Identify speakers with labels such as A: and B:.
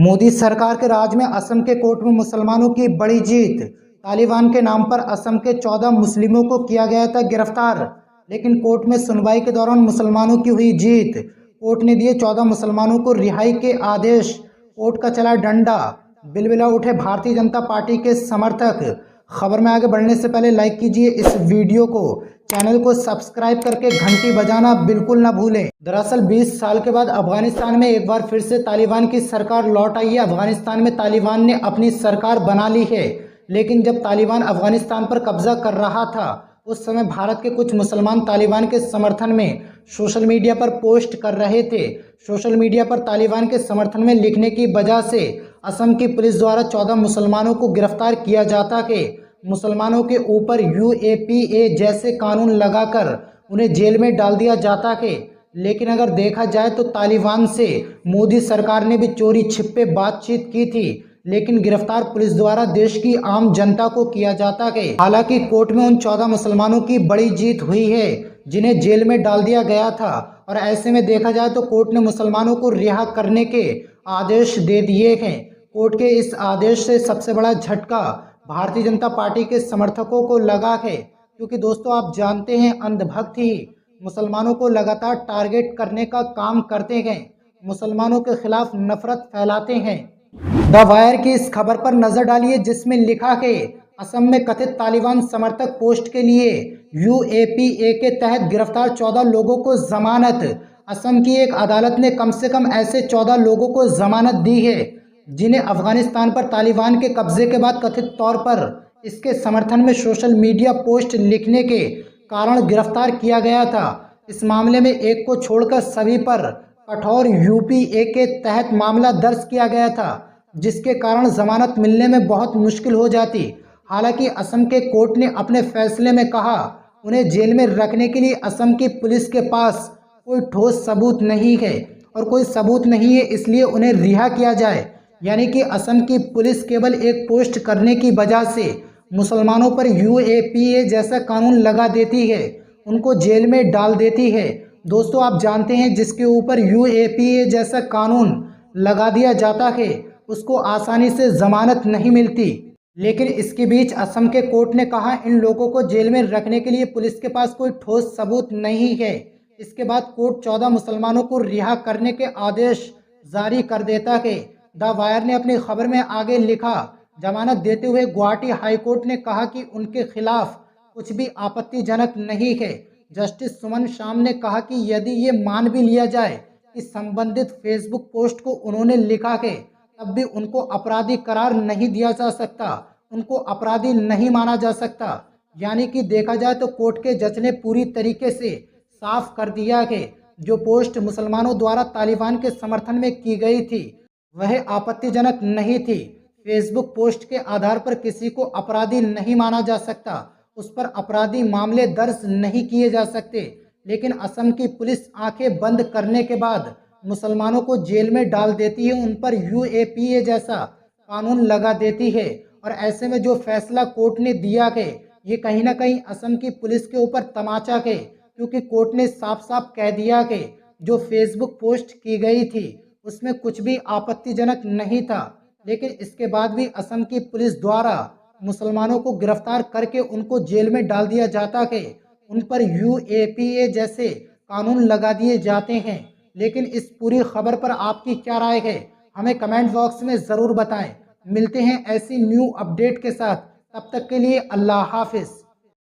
A: मोदी सरकार के राज में असम के कोर्ट में मुसलमानों की बड़ी जीत। तालिबान के नाम पर असम के 14 मुस्लिमों को किया गया था गिरफ्तार, लेकिन कोर्ट में सुनवाई के दौरान मुसलमानों की हुई जीत। कोर्ट ने दिए 14 मुसलमानों को रिहाई के आदेश। कोर्ट का चला डंडा, बिलबिला उठे भारतीय जनता पार्टी के समर्थक। खबर में आगे बढ़ने से पहले लाइक कीजिए इस वीडियो को, चैनल को सब्सक्राइब करके घंटी बजाना बिल्कुल ना भूलें। दरअसल 20 साल के बाद अफगानिस्तान में एक बार फिर से तालिबान की सरकार लौट आई है। अफगानिस्तान में तालिबान ने अपनी सरकार बना ली है, लेकिन जब तालिबान अफगानिस्तान पर कब्जा कर रहा था उस समय भारत के कुछ मुसलमान तालिबान के समर्थन में सोशल मीडिया पर पोस्ट कर रहे थे। सोशल मीडिया पर तालिबान के समर्थन में लिखने की वजह से असम की पुलिस द्वारा 14 मुसलमानों को गिरफ्तार किया जाता है। मुसलमानों के ऊपर UAPA जैसे कानून लगाकर उन्हें जेल में डाल दिया जाता है। लेकिन अगर देखा जाए तो तालिबान से मोदी सरकार ने भी चोरी छिपे बातचीत की थी, लेकिन गिरफ्तार पुलिस द्वारा देश की आम जनता को किया जाता है। हालांकि कोर्ट में उन 14 मुसलमानों की बड़ी जीत हुई है जिन्हें जेल में डाल दिया गया था, और ऐसे में देखा जाए तो कोर्ट ने मुसलमानों को रिहा करने के आदेश दे दिए हैं। कोर्ट के इस आदेश से सबसे बड़ा झटका भारतीय जनता पार्टी के समर्थकों को लगा है, क्योंकि दोस्तों आप जानते हैं अंधभक्त ही मुसलमानों को लगातार टारगेट करने का काम करते हैं, मुसलमानों के खिलाफ नफरत फैलाते हैं। द वायर की इस खबर पर नजर डालिए जिसमें लिखा है असम में कथित तालिबान समर्थक पोस्ट के लिए UAPA के तहत गिरफ्तार 14 लोगों को जमानत। असम की एक अदालत ने कम से कम ऐसे 14 लोगों को जमानत दी है जिन्हें अफगानिस्तान पर तालिबान के कब्जे के बाद कथित तौर पर इसके समर्थन में सोशल मीडिया पोस्ट लिखने के कारण गिरफ्तार किया गया था। इस मामले में एक को छोड़कर सभी पर कठोर UPA के तहत मामला दर्ज किया गया था, जिसके कारण जमानत मिलने में बहुत मुश्किल हो जाती। हालांकि असम के कोर्ट ने अपने फैसले में कहा उन्हें जेल में रखने के लिए असम की पुलिस के पास कोई ठोस सबूत नहीं है और कोई सबूत नहीं है, इसलिए उन्हें रिहा किया जाए। यानी कि असम की पुलिस केवल एक पोस्ट करने की वजह से मुसलमानों पर UAPA जैसा कानून लगा देती है, उनको जेल में डाल देती है। दोस्तों आप जानते हैं जिसके ऊपर UAPA जैसा कानून लगा दिया जाता है उसको आसानी से जमानत नहीं मिलती। लेकिन इसके बीच असम के कोर्ट ने कहा इन लोगों को जेल में रखने के लिए पुलिस के पास कोई ठोस सबूत नहीं है। इसके बाद कोर्ट 14 मुसलमानों को रिहा करने के आदेश जारी कर देता है। द वायर ने अपनी खबर में आगे लिखा, जमानत देते हुए गुवाहाटी हाईकोर्ट ने कहा कि उनके खिलाफ कुछ भी आपत्तिजनक नहीं है। जस्टिस सुमन शाम ने कहा कि यदि ये मान भी लिया जाए कि संबंधित फेसबुक पोस्ट को उन्होंने लिखा है, तब भी उनको अपराधी करार नहीं दिया जा सकता, उनको अपराधी नहीं माना जा सकता। यानी कि देखा जाए तो कोर्ट के जज ने पूरी तरीके से साफ कर दिया है जो पोस्ट मुसलमानों द्वारा तालिबान के समर्थन में की गई थी वह आपत्तिजनक नहीं थी। फेसबुक पोस्ट के आधार पर किसी को अपराधी नहीं माना जा सकता, उस पर अपराधी मामले दर्ज नहीं किए जा सकते। लेकिन असम की पुलिस आंखें बंद करने के बाद मुसलमानों को जेल में डाल देती है, उन पर UAPA जैसा कानून लगा देती है। और ऐसे में जो फैसला कोर्ट ने दिया है ये कहीं ना कहीं असम की पुलिस के ऊपर तमाचा है, क्योंकि कोर्ट ने साफ साफ कह दिया है जो फेसबुक पोस्ट की गई थी उसमें कुछ भी आपत्तिजनक नहीं था। लेकिन इसके बाद भी असम की पुलिस द्वारा मुसलमानों को गिरफ्तार करके उनको जेल में डाल दिया जाता है, उन पर UAPA जैसे कानून लगा दिए जाते हैं। लेकिन इस पूरी खबर पर आपकी क्या राय है हमें कमेंट बॉक्स में ज़रूर बताएं। मिलते हैं ऐसी न्यू अपडेट के साथ, तब तक के लिए अल्लाह हाफिज़।